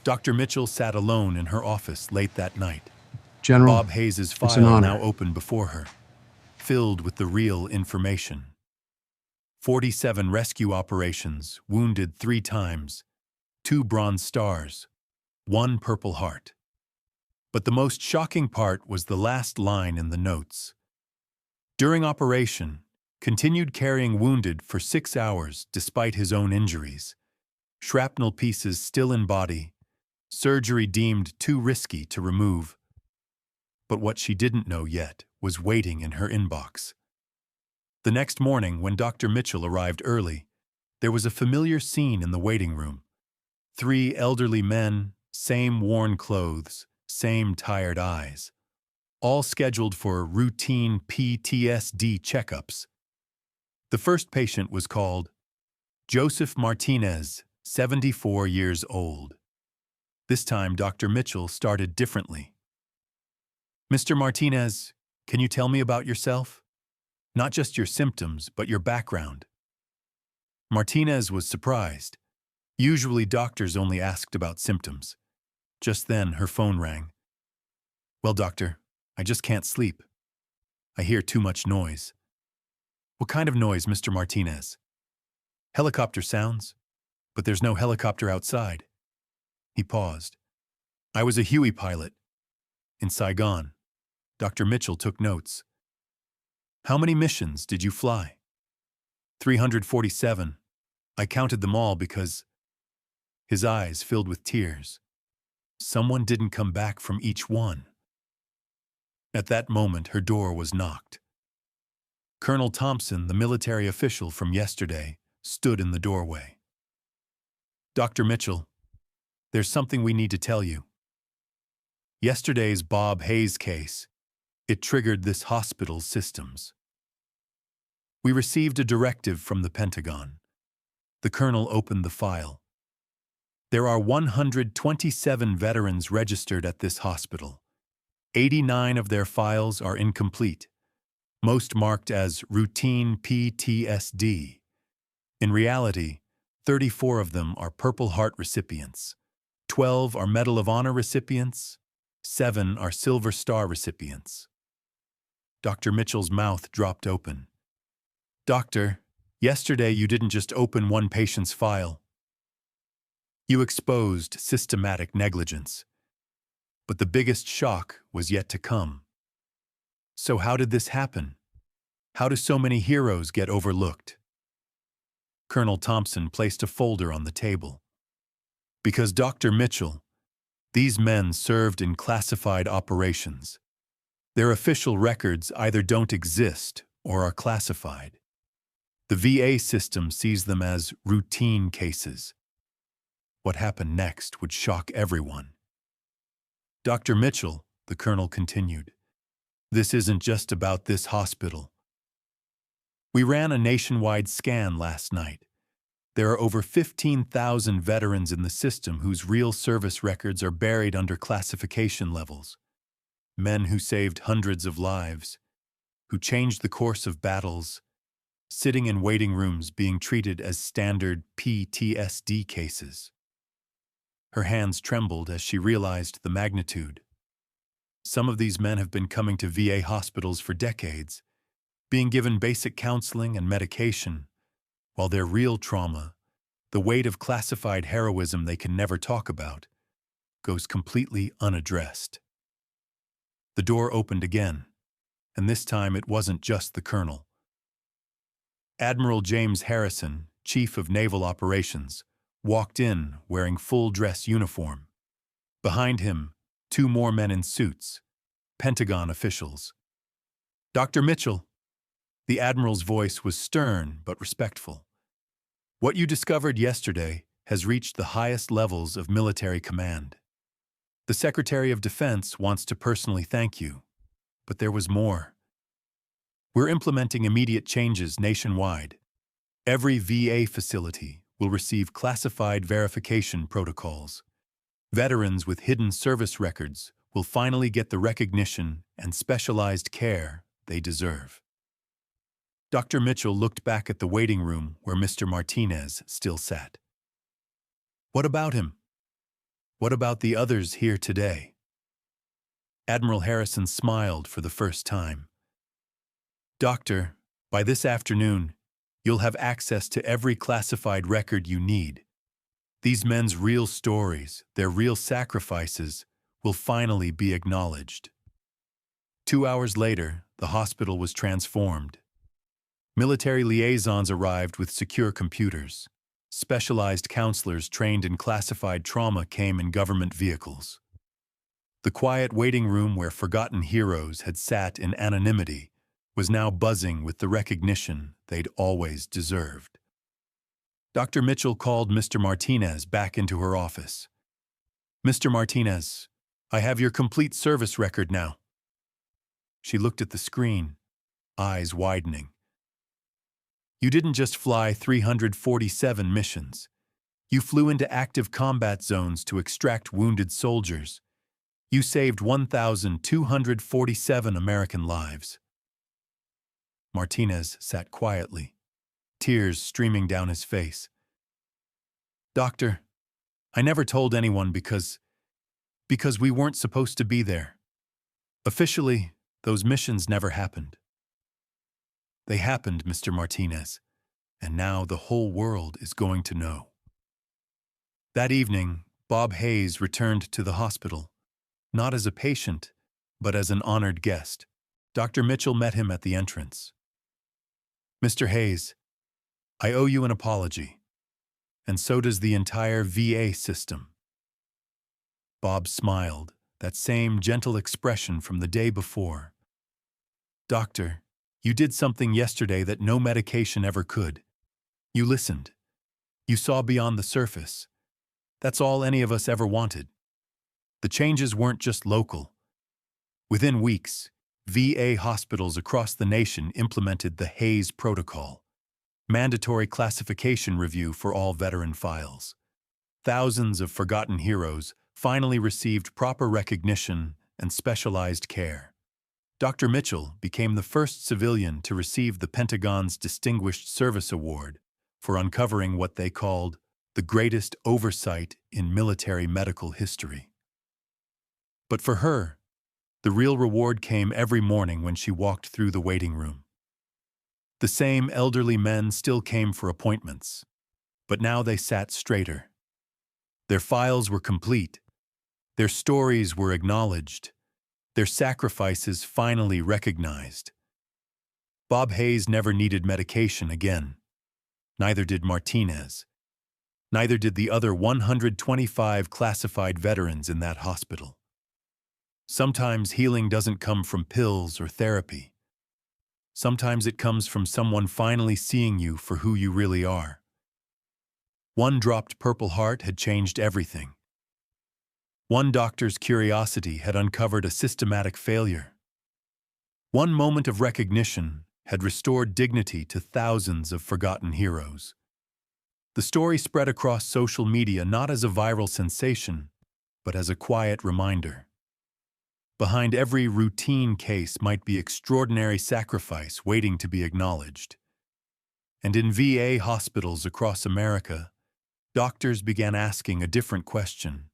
Dr. Mitchell sat alone in her office late that night. General, Bob Hayes's it's an file now honor. open before her, filled with the real information. 47 rescue operations, wounded 3 times, 2 Bronze Stars, 1 Purple Heart. But the most shocking part was the last line in the notes. During operation, continued carrying wounded for 6 hours despite his own injuries. Shrapnel pieces still in body, surgery deemed too risky to remove. But what she didn't know yet was waiting in her inbox. The next morning, when Dr. Mitchell arrived early, there was a familiar scene in the waiting room. 3 elderly men, same worn clothes, same tired eyes, all scheduled for routine PTSD checkups. The first patient was called Joseph Martinez, 74 years old. This time, Dr. Mitchell started differently. "Mr. Martinez, can you tell me about yourself? Not just your symptoms, but your background." Martinez was surprised. Usually doctors only asked about symptoms. Just then, her phone rang. "Well, doctor, I just can't sleep. I hear too much noise." "What kind of noise, Mr. Martinez?" "Helicopter sounds, but there's no helicopter outside." He paused. "I was a Huey pilot in Saigon." Dr. Mitchell took notes. "How many missions did you fly?" 347. I counted them all because..." His eyes filled with tears. Someone didn't come back from each one. At that moment, her door was knocked. Colonel Thompson, the military official from yesterday, stood in the doorway. "Dr. Mitchell, there's something we need to tell you. Yesterday's Bob Hayes case, it triggered this hospital's systems. We received a directive from the Pentagon." The colonel opened the file. "There are 127 veterans registered at this hospital. 89 of their files are incomplete, most marked as routine PTSD. In reality, 34 of them are Purple Heart recipients, 12 are Medal of Honor recipients, 7 are Silver Star recipients." Dr. Mitchell's mouth dropped open. "Doctor, yesterday you didn't just open one patient's file. You exposed systematic negligence. But the biggest shock was yet to come. So how did this happen? How do so many heroes get overlooked?" Colonel Thompson placed a folder on the table. "Because, Dr. Mitchell, these men served in classified operations. Their official records either don't exist or are classified. The VA system sees them as routine cases. What happened next would shock everyone." "Dr. Mitchell," the colonel continued, "this isn't just about this hospital. We ran a nationwide scan last night. There are over 15,000 veterans in the system whose real service records are buried under classification levels. Men who saved hundreds of lives, who changed the course of battles, sitting in waiting rooms being treated as standard PTSD cases." Her hands trembled as she realized the magnitude. Some of these men have been coming to VA hospitals for decades, being given basic counseling and medication, while their real trauma, the weight of classified heroism they can never talk about, goes completely unaddressed. The door opened again, and this time it wasn't just the colonel. Admiral James Harrison, Chief of Naval Operations, walked in wearing full-dress uniform. Behind him, 2 more men in suits, Pentagon officials. "Dr. Mitchell." The admiral's voice was stern but respectful. "What you discovered yesterday has reached the highest levels of military command. The Secretary of Defense wants to personally thank you, but there was more. We're implementing immediate changes nationwide. Every VA facility will receive classified verification protocols. Veterans with hidden service records will finally get the recognition and specialized care they deserve." Dr. Mitchell looked back at the waiting room where Mr. Martinez still sat. "What about him?" What about the others here today? Admiral Harrison smiled for the first time. Doctor, by this afternoon, you'll have access to every classified record you need. These men's real stories, their real sacrifices, will finally be acknowledged. 2 hours later, the hospital was transformed. Military liaisons arrived with secure computers. Specialized counselors trained in classified trauma came in government vehicles. The quiet waiting room where forgotten heroes had sat in anonymity was now buzzing with the recognition they'd always deserved. Dr. Mitchell called Mr. Martinez back into her office. Mr. Martinez, I have your complete service record now. She looked at the screen, eyes widening. You didn't just fly 347 missions. You flew into active combat zones to extract wounded soldiers. You saved 1,247 American lives. Martinez sat quietly, tears streaming down his face. Doctor, I never told anyone because we weren't supposed to be there. Officially, those missions never happened. They happened, Mr. Martinez, and now the whole world is going to know. That evening, Bob Hayes returned to the hospital, not as a patient, but as an honored guest. Dr. Mitchell met him at the entrance. Mr. Hayes, I owe you an apology, and so does the entire VA system. Bob smiled, that same gentle expression from the day before. Doctor, you did something yesterday that no medication ever could. You listened. You saw beyond the surface. That's all any of us ever wanted. The changes weren't just local. Within weeks, VA hospitals across the nation implemented the Hayes Protocol, mandatory classification review for all veteran files. Thousands of forgotten heroes finally received proper recognition and specialized care. Dr. Mitchell became the first civilian to receive the Pentagon's Distinguished Service Award for uncovering what they called the greatest oversight in military medical history. But for her, the real reward came every morning when she walked through the waiting room. The same elderly men still came for appointments, but now they sat straighter. Their files were complete. Their stories were acknowledged. Their sacrifices finally recognized. Bob Hayes never needed medication again. Neither did Martinez. Neither did the other 125 classified veterans in that hospital. Sometimes healing doesn't come from pills or therapy. Sometimes it comes from someone finally seeing you for who you really are. One dropped Purple Heart had changed everything. One doctor's curiosity had uncovered a systematic failure. One moment of recognition had restored dignity to thousands of forgotten heroes. The story spread across social media not as a viral sensation, but as a quiet reminder. Behind every routine case might be extraordinary sacrifice waiting to be acknowledged. And in VA hospitals across America, doctors began asking a different question.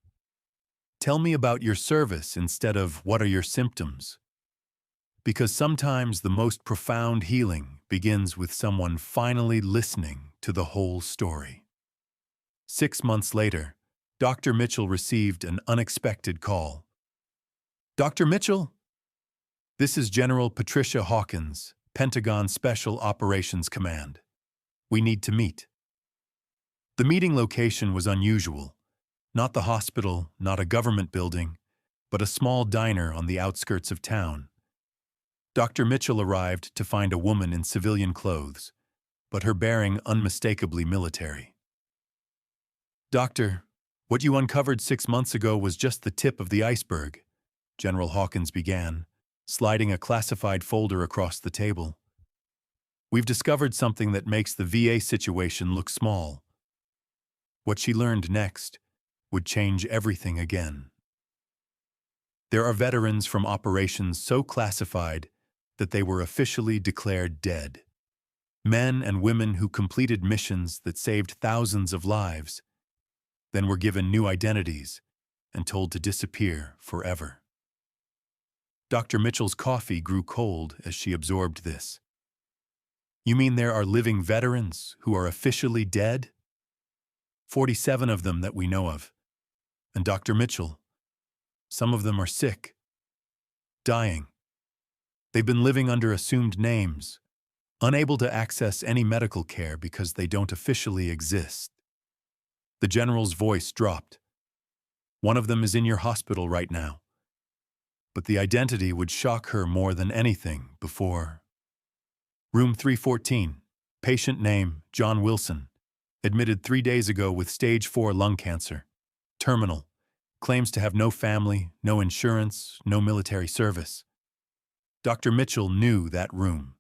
Tell me about your service instead of what are your symptoms? Because sometimes the most profound healing begins with someone finally listening to the whole story. 6 months later, Dr. Mitchell received an unexpected call. Dr. Mitchell? This is General Patricia Hawkins, Pentagon Special Operations Command. We need to meet. The meeting location was unusual. Not the hospital, not a government building, but a small diner on the outskirts of town. Dr. Mitchell arrived to find a woman in civilian clothes, but her bearing unmistakably military. Doctor, what you uncovered 6 months ago was just the tip of the iceberg, General Hawkins began, sliding a classified folder across the table. We've discovered something that makes the VA situation look small. What she learned next would change everything again. There are veterans from operations so classified that they were officially declared dead. Men and women who completed missions that saved thousands of lives, then were given new identities, and told to disappear forever. Dr. Mitchell's coffee grew cold as she absorbed this. You mean there are living veterans who are officially dead? 47 of them that we know of. And Dr. Mitchell, some of them are sick, dying. They've been living under assumed names, unable to access any medical care because they don't officially exist. The general's voice dropped. One of them is in your hospital right now. But the identity would shock her more than anything before. Room 314, patient name John Wilson, admitted 3 days ago with stage 4 lung cancer. Terminal, claims to have no family, no insurance, no military service. Dr. Mitchell knew that room.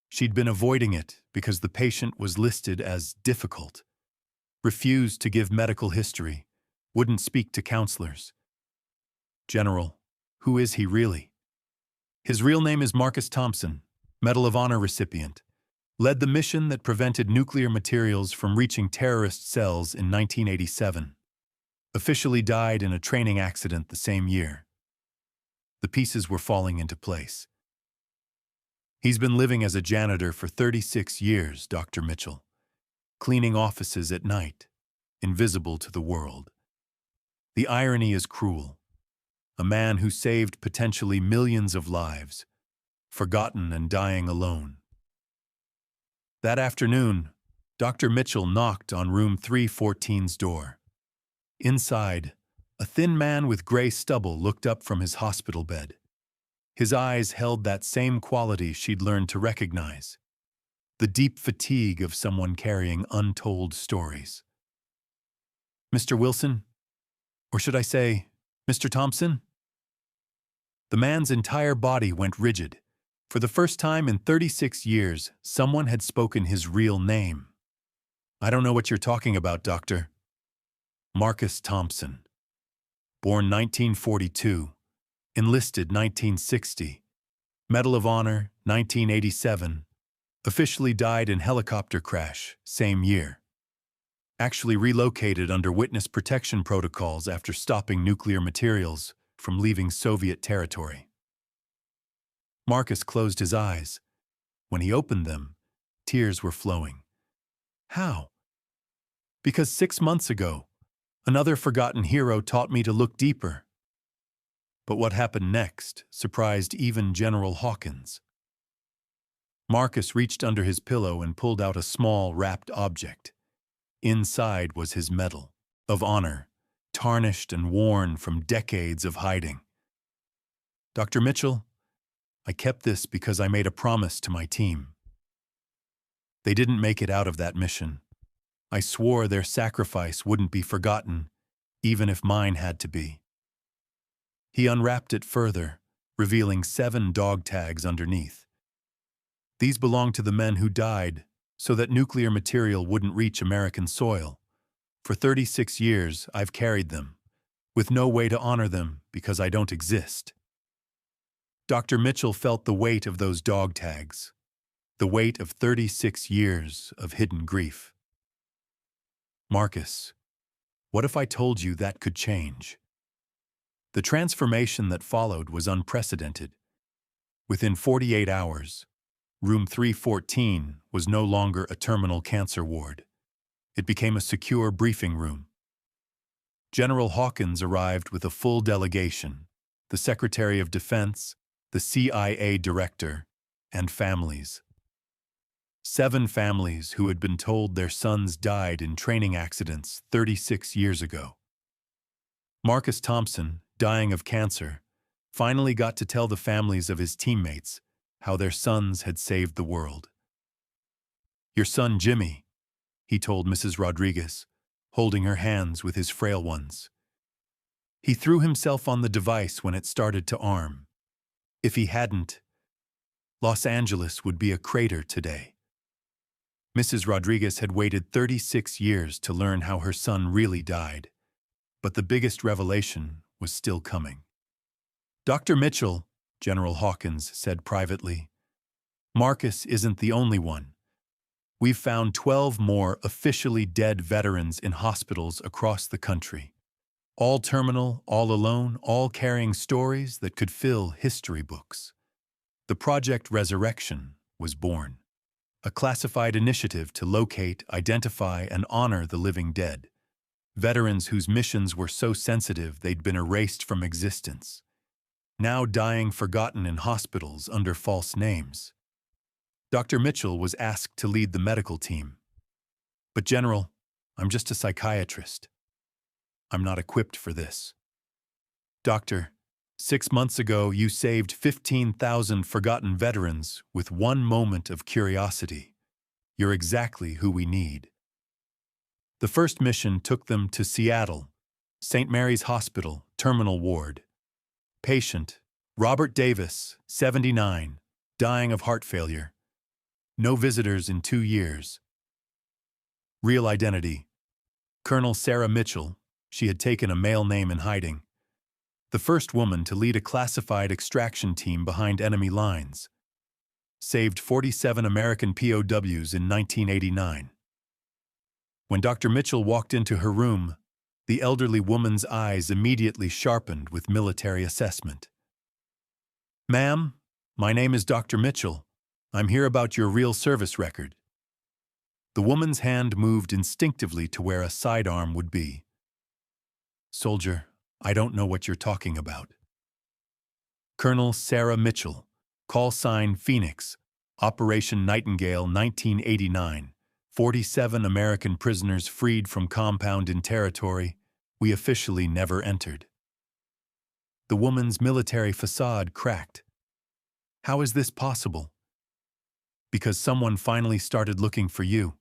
She'd been avoiding it because the patient was listed as difficult, refused to give medical history, wouldn't speak to counselors. General, who is he really? His real name is Marcus Thompson, Medal of Honor recipient. Led the mission that prevented nuclear materials from reaching terrorist cells in 1987. Officially died in a training accident the same year. The pieces were falling into place. He's been living as a janitor for 36 years, Dr. Mitchell, cleaning offices at night, invisible to the world. The irony is cruel. A man who saved potentially millions of lives, forgotten and dying alone. That afternoon, Dr. Mitchell knocked on room 314's door. Inside, a thin man with gray stubble looked up from his hospital bed. His eyes held that same quality she'd learned to recognize, the deep fatigue of someone carrying untold stories. Mr. Wilson? Or should I say, Mr. Thompson? The man's entire body went rigid. For the first time in 36 years, someone had spoken his real name. I don't know what you're talking about, Doctor. Marcus Thompson. Born 1942, enlisted 1960, Medal of Honor 1987, officially died in helicopter crash same year. Actually relocated under witness protection protocols after stopping nuclear materials from leaving Soviet territory. Marcus closed his eyes. When he opened them, tears were flowing. How? Because 6 months ago, another forgotten hero taught me to look deeper. But what happened next surprised even General Hawkins. Marcus reached under his pillow and pulled out a small, wrapped object. Inside was his Medal of Honor, tarnished and worn from decades of hiding. Dr. Mitchell, I kept this because I made a promise to my team. They didn't make it out of that mission. I swore their sacrifice wouldn't be forgotten, even if mine had to be. He unwrapped it further, revealing 7 dog tags underneath. These belonged to the men who died so that nuclear material wouldn't reach American soil. For 36 years, I've carried them, with no way to honor them because I don't exist. Dr. Mitchell felt the weight of those dog tags, the weight of 36 years of hidden grief. Marcus, what if I told you that could change? The transformation that followed was unprecedented. Within 48 hours, room 314 was no longer a terminal cancer ward. It became a secure briefing room. General Hawkins arrived with a full delegation, the Secretary of Defense, the CIA director, and families. 7 families who had been told their sons died in training accidents 36 years ago. Marcus Thompson, dying of cancer, finally got to tell the families of his teammates how their sons had saved the world. Your son Jimmy, he told Mrs. Rodriguez, holding her hands with his frail ones. He threw himself on the device when it started to arm. If he hadn't, Los Angeles would be a crater today. Mrs. Rodriguez had waited 36 years to learn how her son really died, but the biggest revelation was still coming. Dr. Mitchell, General Hawkins said privately, Marcus isn't the only one. We've found 12 more officially dead veterans in hospitals across the country. All terminal, all alone, all carrying stories that could fill history books. The Project Resurrection was born, a classified initiative to locate, identify, and honor the living dead, veterans whose missions were so sensitive they'd been erased from existence, now dying forgotten in hospitals under false names. Dr. Mitchell was asked to lead the medical team. But General, I'm just a psychiatrist. I'm not equipped for this. Doctor, 6 months ago you saved 15,000 forgotten veterans with one moment of curiosity. You're exactly who we need. The first mission took them to Seattle, St. Mary's Hospital, Terminal Ward. Patient, Robert Davis, 79, dying of heart failure. No visitors in 2 years. Real identity, Colonel Sarah Mitchell. She had taken a male name in hiding. The first woman to lead a classified extraction team behind enemy lines. Saved 47 American POWs in 1989. When Dr. Mitchell walked into her room, the elderly woman's eyes immediately sharpened with military assessment. "Ma'am, my name is Dr. Mitchell. I'm here about your real service record." The woman's hand moved instinctively to where a sidearm would be. "Soldier, I don't know what you're talking about." Colonel Sarah Mitchell, call sign Phoenix, Operation Nightingale 1989, 47 American prisoners freed from compound in territory we officially never entered. The woman's military facade cracked. "How is this possible?" "Because someone finally started looking for you."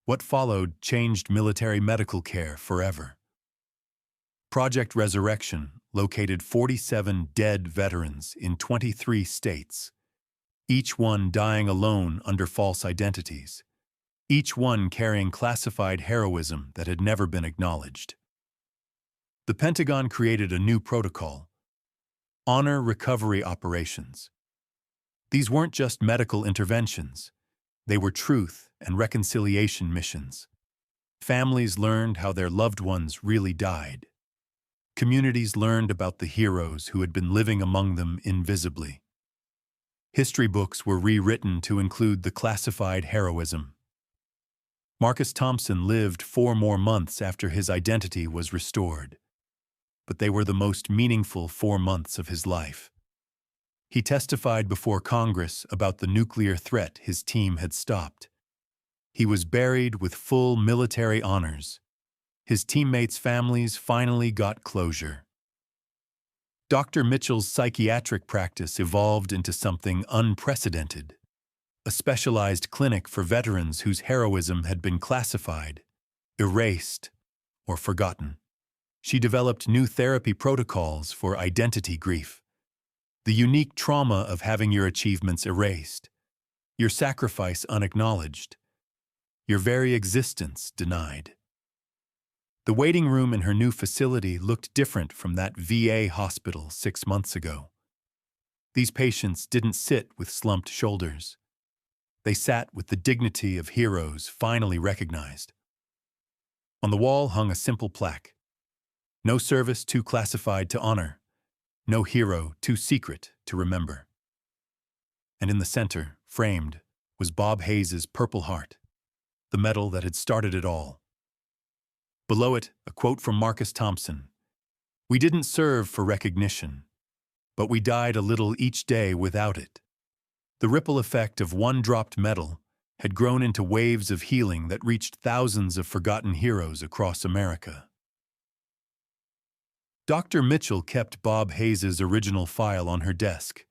What followed changed military medical care forever. Project Resurrection located 47 dead veterans in 23 states, each one dying alone under false identities, each one carrying classified heroism that had never been acknowledged. The Pentagon created a new protocol: Honor Recovery Operations. These weren't just medical interventions. They were truth and reconciliation missions. Families learned how their loved ones really died. Communities learned about the heroes who had been living among them invisibly. History books were rewritten to include the classified heroism. Marcus Thompson lived 4 more months after his identity was restored, but they were the most meaningful 4 months of his life. He testified before Congress about the nuclear threat his team had stopped. He was buried with full military honors. His teammates' families finally got closure. Dr. Mitchell's psychiatric practice evolved into something unprecedented: a specialized clinic for veterans whose heroism had been classified, erased, or forgotten. She developed new therapy protocols for identity grief, the unique trauma of having your achievements erased, your sacrifice unacknowledged, your very existence denied. The waiting room in her new facility looked different from that VA hospital 6 months ago. These patients didn't sit with slumped shoulders. They sat with the dignity of heroes finally recognized. On the wall hung a simple plaque: "No service too classified to honor. No hero too secret to remember." And in the center, framed, was Bob Hayes' Purple Heart, the medal that had started it all. Below it, a quote from Marcus Thompson: "We didn't serve for recognition, but we died a little each day without it." The ripple effect of one dropped medal had grown into waves of healing that reached thousands of forgotten heroes across America. Dr. Mitchell kept Bob Hayes' original file on her desk,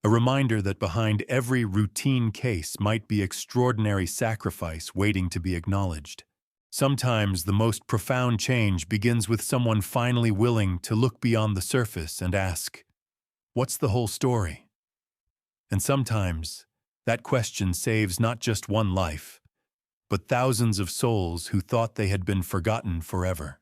a reminder that behind every routine case might be extraordinary sacrifice waiting to be acknowledged. Sometimes the most profound change begins with someone finally willing to look beyond the surface and ask, "What's the whole story?" And sometimes that question saves not just one life, but thousands of souls who thought they had been forgotten forever.